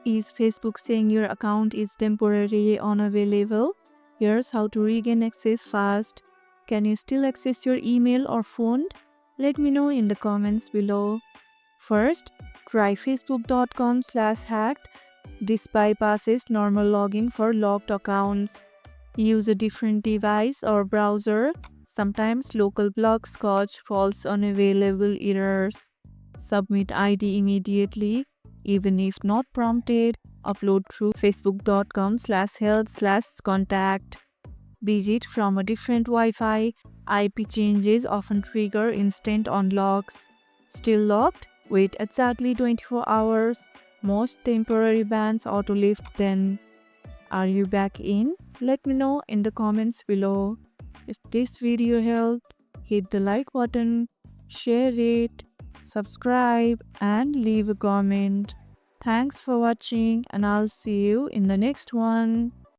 Is Facebook saying your account is temporarily unavailable? Here's how to regain access fast. Can you still access your email or phone? Let me know in the comments below. First, try facebook.com/hacked. This bypasses normal login for locked accounts. Use a different device or browser. Sometimes local blocks cause false unavailable errors. Submit ID immediately, even if not prompted. Upload through facebook.com/help/contact. Visit from a different Wi-Fi. IP changes often trigger instant unlocks. Still locked? Wait exactly 24 hours. Most temporary bans auto-lift then. Are you back in? Let me know in the comments below. If this video helped, hit the like button, share it, subscribe and leave a comment. Thanks for watching and I'll see you in the next one.